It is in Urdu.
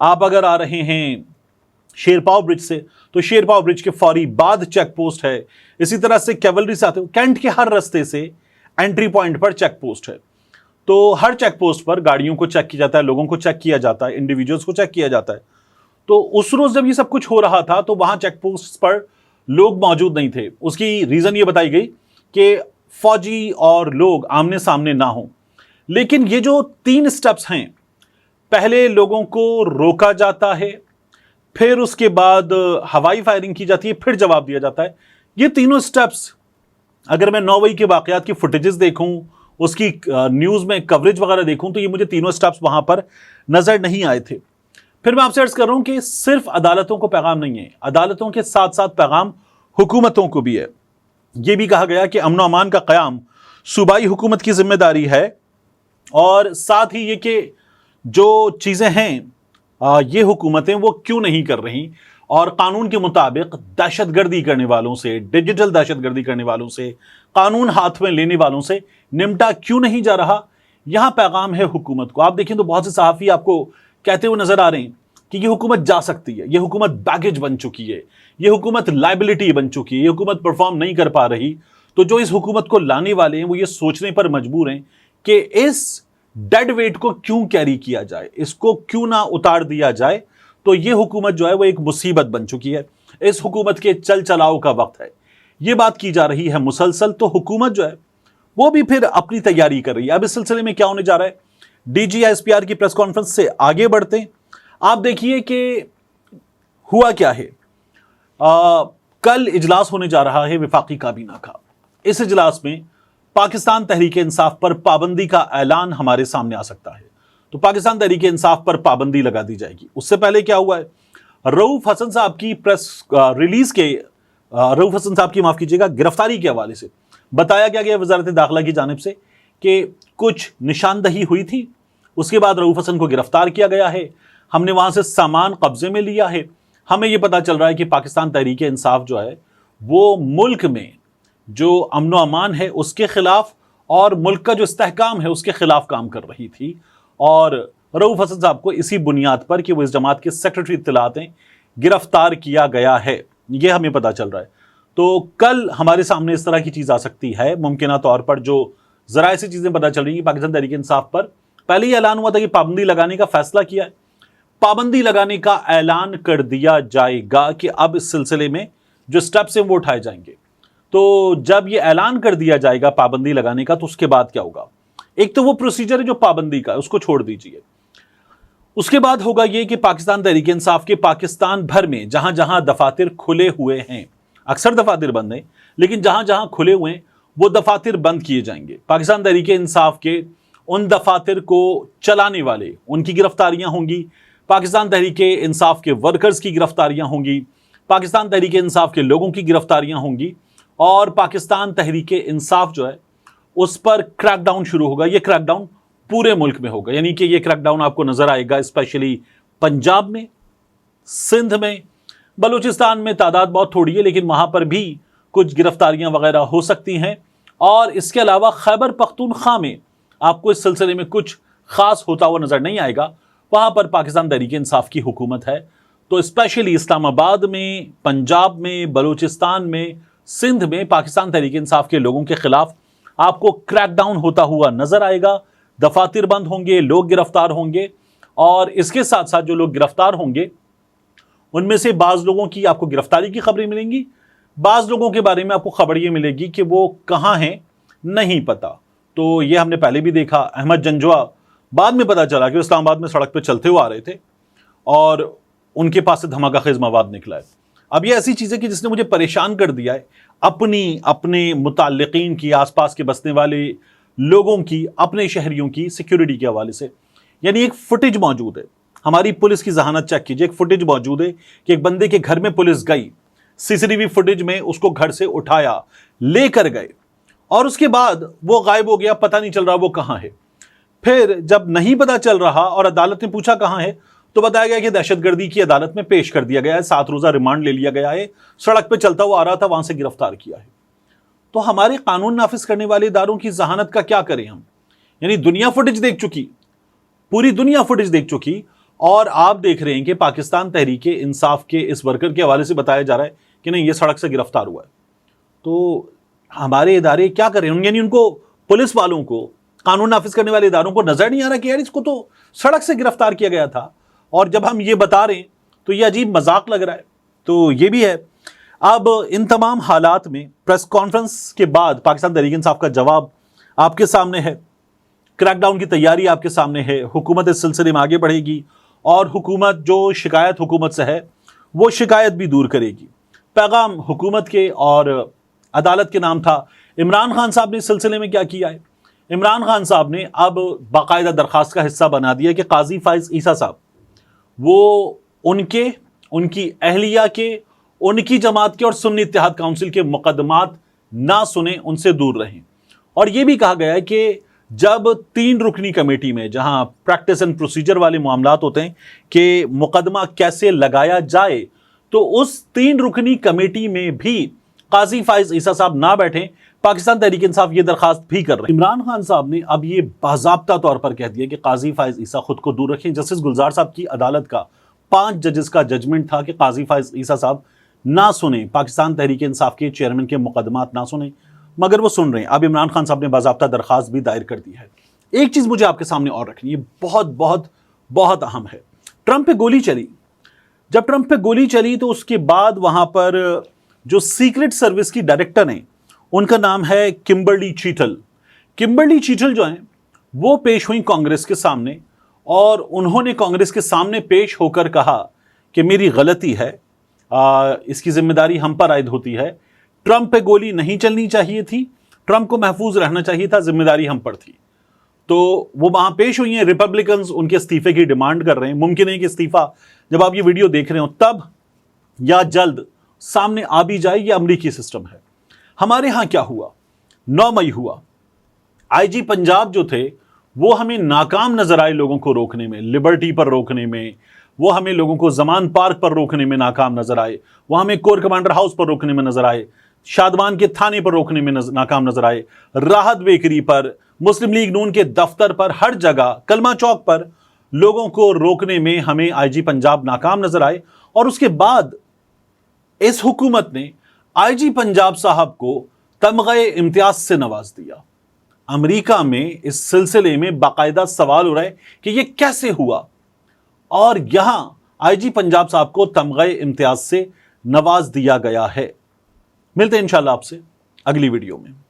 آپ اگر آ رہے ہیں شیرپاؤ برج سے تو شیرپاؤ برج کے فوری بعد چیک پوسٹ ہے. اسی طرح سے کیولری سے آتے ہو کینٹ کے ہر رستے سے انٹری پوائنٹ پر چیک پوسٹ ہے. تو ہر چیک پوسٹ پر گاڑیوں کو چیک کیا جاتا ہے, لوگوں کو چیک کیا جاتا ہے, انڈیویجولز کو چیک کیا جاتا ہے. تو اس روز جب یہ سب کچھ ہو رہا تھا تو وہاں چیک پوسٹ پر لوگ موجود نہیں تھے. اس کی ریزن یہ بتائی گئی کہ فوجی اور لوگ آمنے سامنے نہ ہوں. لیکن یہ جو 3 سٹیپس ہیں, پہلے لوگوں کو روکا جاتا ہے, پھر اس کے بعد ہوائی فائرنگ کی جاتی ہے, پھر جواب دیا جاتا ہے. یہ تینوں سٹیپس اگر میں 9/2 کے واقعات کی فوٹیجز دیکھوں, اس کی نیوز میں کوریج وغیرہ دیکھوں, تو یہ مجھے تینوں سٹیپس وہاں پر نظر نہیں آئے تھے. پھر میں آپ سے عرض کر رہا ہوں کہ صرف عدالتوں کو پیغام نہیں ہے, عدالتوں کے ساتھ ساتھ پیغام حکومتوں کو بھی ہے. یہ بھی کہا گیا کہ امن و امان کا قیام صوبائی حکومت کی ذمہ داری ہے, اور ساتھ ہی یہ کہ جو چیزیں ہیں یہ حکومتیں وہ کیوں نہیں کر رہی, اور قانون کے مطابق دہشت گردی کرنے والوں سے, ڈیجیٹل دہشت گردی کرنے والوں سے, قانون ہاتھ میں لینے والوں سے نمٹا کیوں نہیں جا رہا. یہاں پیغام ہے حکومت کو. آپ دیکھیں تو بہت سے صحافی آپ کو کہتے ہوئے نظر آ رہے ہیں کہ یہ حکومت جا سکتی ہے, یہ حکومت بیگیج بن چکی ہے, یہ حکومت لائبلٹی بن چکی ہے, یہ حکومت پرفارم نہیں کر پا رہی. تو جو اس حکومت کو لانے والے ہیں وہ یہ سوچنے پر مجبور ہیں کہ اس ڈیڈ ویٹ کو کیوں کیری کیا جائے, اس کو کیوں نہ اتار دیا جائے. تو یہ حکومت جو ہے وہ ایک مصیبت بن چکی ہے, اس حکومت کے چل چلاؤ کا وقت ہے. یہ بات کی جا رہی ہے مسلسل. تو حکومت جو ہے وہ بھی پھر اپنی تیاری کر رہی ہے. اب اس سلسلے میں کیا ہونے جا رہا ہے, D G S P R کی پریس کانفرنس سے آگے بڑھتے ہیں. آپ دیکھیے کہ ہوا کیا ہے. کل اجلاس ہونے جا رہا ہے وفاقی کابینہ کا. اس اجلاس میں پاکستان تحریک انصاف پر پابندی کا اعلان ہمارے سامنے آ سکتا ہے. تو پاکستان تحریک انصاف پر پابندی لگا دی جائے گی. اس سے پہلے کیا ہوا ہے, رؤوف حسن صاحب کی پریس ریلیز کے رؤوف حسن صاحب کی معاف کیجیے گا گرفتاری کے حوالے سے بتایا گیا وزارت داخلہ کی جانب سے کہ کچھ نشاندہی ہوئی تھی, اس کے بعد رؤوف حسن کو گرفتار کیا گیا ہے, ہم نے وہاں سے سامان قبضے میں لیا ہے. ہمیں یہ پتا چل رہا ہے کہ پاکستان تحریک انصاف جو ہے وہ ملک میں جو امن و امان ہے اس کے خلاف اور ملک کا جو استحکام ہے اس کے خلاف کام کر رہی تھی. اور رؤوف حسن صاحب کو اسی بنیاد پر کہ وہ اس جماعت کے سیکرٹری اطلاعات ہیں گرفتار کیا گیا ہے, یہ ہمیں پتا چل رہا ہے. تو کل ہمارے سامنے اس طرح کی چیز آ سکتی ہے ممکنہ طور پر. جو ذرائع سے چیزیں پتا چل رہی ہیں, پاکستان تحریک انصاف پر پہلے ہی اعلان ہوا تھا کہ پابندی لگانے کا فیصلہ کیا ہے, پابندی لگانے کا اعلان کر دیا جائے گا کہ اب اس سلسلے میں جو سٹیپس ہیں وہ اٹھائے جائیں گے. تو جب یہ اعلان کر دیا جائے گا پابندی لگانے کا تو اس کے بعد کیا ہوگا, ایک تو وہ پروسیجر ہے جو پابندی کا, اس کو چھوڑ دیجئے. اس کے بعد ہوگا یہ کہ پاکستان تحریک انصاف کے پاکستان بھر میں جہاں جہاں دفاتر کھلے ہوئے ہیں, اکثر دفاتر بند ہیں لیکن جہاں جہاں کھلے ہوئے ہیں وہ دفاتر بند کیے جائیں گے. پاکستان تحریک انصاف کے ان دفاتر کو چلانے والے ان کی گرفتاریاں ہوں گی, پاکستان تحریک انصاف کے ورکرز کی گرفتاریاں ہوں گی, پاکستان تحریک انصاف کے لوگوں کی گرفتاریاں ہوں گی, اور پاکستان تحریک انصاف جو ہے اس پر کریک ڈاؤن شروع ہوگا. یہ کریک ڈاؤن پورے ملک میں ہوگا, یعنی کہ یہ کریک ڈاؤن آپ کو نظر آئے گا اسپیشلی پنجاب میں, سندھ میں, بلوچستان میں تعداد بہت تھوڑی ہے لیکن وہاں پر بھی کچھ گرفتاریاں وغیرہ ہو سکتی ہیں. اور اس کے علاوہ خیبر پختونخوا میں آپ کو اس سلسلے میں کچھ خاص ہوتا ہوا نظر نہیں آئے گا, وہاں پر پاکستان تحریک انصاف کی حکومت ہے. تو اسپیشلی اسلام آباد میں, پنجاب میں, بلوچستان میں, سندھ میں پاکستان تحریک انصاف کے لوگوں کے خلاف آپ کو کریک ڈاؤن ہوتا ہوا نظر آئے گا. دفاتر بند ہوں گے, لوگ گرفتار ہوں گے, اور اس کے ساتھ ساتھ جو لوگ گرفتار ہوں گے ان میں سے بعض لوگوں کی آپ کو گرفتاری کی خبریں ملیں گی, بعض لوگوں کے بارے میں آپ کو خبر یہ ملے گی کہ وہ کہاں ہیں نہیں پتا. تو یہ ہم نے پہلے بھی دیکھا, احمد جنجوا بعد میں پتا چلا کہ وہ اسلام آباد میں سڑک پہ چلتے ہوئے آ رہے تھے اور ان کے پاس سے دھماکہ خیز مواد نکلا ہے. اب یہ ایسی چیز ہے کہ جس نے مجھے پریشان کر دیا ہے اپنے متعلقین کی, آس پاس کے بسنے والے لوگوں کی, اپنے شہریوں کی سیکیورٹی کے حوالے سے. یعنی ایک فوٹیج موجود ہے, ہماری پولیس کی ذہانت چیک کیجئے, ایک فوٹیج موجود ہے کہ ایک بندے کے گھر میں پولیس گئی, سی سی ٹی وی فوٹیج میں اس کو گھر سے اٹھایا, لے کر گئے, اور اس کے بعد وہ غائب ہو گیا, پتہ نہیں چل رہا وہ کہاں ہے. پھر جب نہیں پتہ چل رہا اور عدالت نے پوچھا کہاں ہے تو بتایا گیا کہ دہشت گردی کی عدالت میں پیش کر دیا گیا ہے, 7 روزہ ریمانڈ لے لیا گیا ہے, سڑک پہ چلتا ہوا آ رہا تھا, وہاں سے گرفتار کیا ہے. تو ہمارے قانون نافذ کرنے والے اداروں کی ذہانت کا کیا کریں ہم. یعنی دنیا فوٹیج دیکھ چکی, پوری دنیا فوٹیج دیکھ چکی, اور آپ دیکھ رہے ہیں کہ پاکستان تحریک انصاف کے اس ورکر کے حوالے سے بتایا جا رہا ہے کہ نہیں یہ سڑک سے گرفتار ہوا ہے. تو ہمارے ادارے کیا کر رہے ہیں؟ یعنی ان کو پولیس والوں کو، قانون نافذ کرنے والے اداروں کو نظر نہیں آ رہا کہ یار اس کو تو سڑک سے گرفتار کیا گیا تھا، اور جب ہم یہ بتا رہے ہیں تو یہ عجیب مذاق لگ رہا ہے. تو یہ بھی ہے. اب ان تمام حالات میں پریس کانفرنس کے بعد پاکستان تحریک انصاف کا جواب آپ کے سامنے ہے، کریک ڈاؤن کی تیاری آپ کے سامنے ہے. حکومت اس سلسلے میں آگے بڑھے گی اور حکومت جو شکایت حکومت سے ہے وہ شکایت بھی دور کرے گی. پیغام حکومت کے اور عدالت کے نام تھا. عمران خان صاحب نے اس سلسلے میں کیا کیا ہے؟ عمران خان صاحب نے اب باقاعدہ درخواست کا حصہ بنا دیا کہ قاضی فائز عیسیٰ صاحب وہ ان کی اہلیہ کے، ان کی جماعت کے اور سنی اتحاد کونسل کے مقدمات نہ سنیں، ان سے دور رہیں. اور یہ بھی کہا گیا ہے کہ جب 3 رکنی کمیٹی میں جہاں پریکٹس اینڈ پروسیجر والے معاملات ہوتے ہیں کہ مقدمہ کیسے لگایا جائے، تو اس 3 رکنی کمیٹی میں بھی قاضی فائز عیسیٰ صاحب نہ بیٹھیں. پاکستان تحریک انصاف یہ درخواست بھی کر رہے ہیں. عمران خان صاحب نے اب یہ باضابطہ طور پر کہہ دیا کہ قاضی فائز عیسیٰ خود کو دور رکھیں. جسٹس گلزار صاحب کی عدالت کا 5 ججز کا ججمنٹ تھا کہ قاضی فائز عیسیٰ صاحب نہ سنیں، پاکستان تحریک انصاف کے چیئرمین کے مقدمات نہ سنیں، مگر وہ سن رہے ہیں. اب عمران خان صاحب نے باضابطہ درخواست بھی دائر کر دی ہے. ایک چیز مجھے آپ کے سامنے اور رکھنی ہے، بہت بہت بہت اہم ہے. ٹرمپ پہ گولی چلی. جب ٹرمپ پہ گولی چلی تو اس کے بعد وہاں پر جو سیکرٹ سروس کی ڈائریکٹر ہیں ان کا نام ہے کمبرلی چیٹل. کمبرلی چیٹل جو ہیں وہ پیش ہوئی کانگریس کے سامنے، اور انہوں نے کانگریس کے سامنے پیش ہو کر کہا کہ میری غلطی ہے، اس کی ذمہ داری ہم پر عائد ہوتی ہے. ٹرمپ پہ گولی نہیں چلنی چاہیے تھی، ٹرمپ کو محفوظ رہنا چاہیے تھا، ذمہ داری ہم پر تھی. تو وہ وہاں پیش ہوئی ہیں. ریپبلکنز ان کے استعفے کی ڈیمانڈ کر رہے ہیں. ممکن ہے کہ استعفیٰ جب آپ یہ ویڈیو دیکھ رہے ہوں تب یا جلد سامنے آ بھی جائے. یہ امریکی سسٹم ہے. ہمارے ہاں کیا ہوا؟ 9 مئی ہوا. آئی جی پنجاب جو تھے وہ ہمیں ناکام نظر آئے لوگوں کو روکنے میں، لبرٹی پر روکنے میں. وہ ہمیں لوگوں کو زمان پارک پر روکنے میں ناکام نظر آئے. وہ ہمیں کور کمانڈر ہاؤس پر روکنے میں نظر آئے. شادمان کے تھانے پر روکنے میں ناکام نظر آئے. راحت بیکری پر، مسلم لیگ نون کے دفتر پر، ہر جگہ، کلمہ چوک پر لوگوں کو روکنے میں ہمیں آئی جی پنجاب ناکام نظر آئے. اور اس کے بعد اس حکومت نے آئی جی پنجاب صاحب کو تمغہ امتیاز سے نواز دیا. امریکہ میں اس سلسلے میں باقاعدہ سوال ہو رہا ہے کہ یہ کیسے ہوا، اور یہاں آئی جی پنجاب صاحب کو تمغہ امتیاز سے نواز دیا گیا ہے. ملتے ہیں انشاءاللہ آپ سے اگلی ویڈیو میں.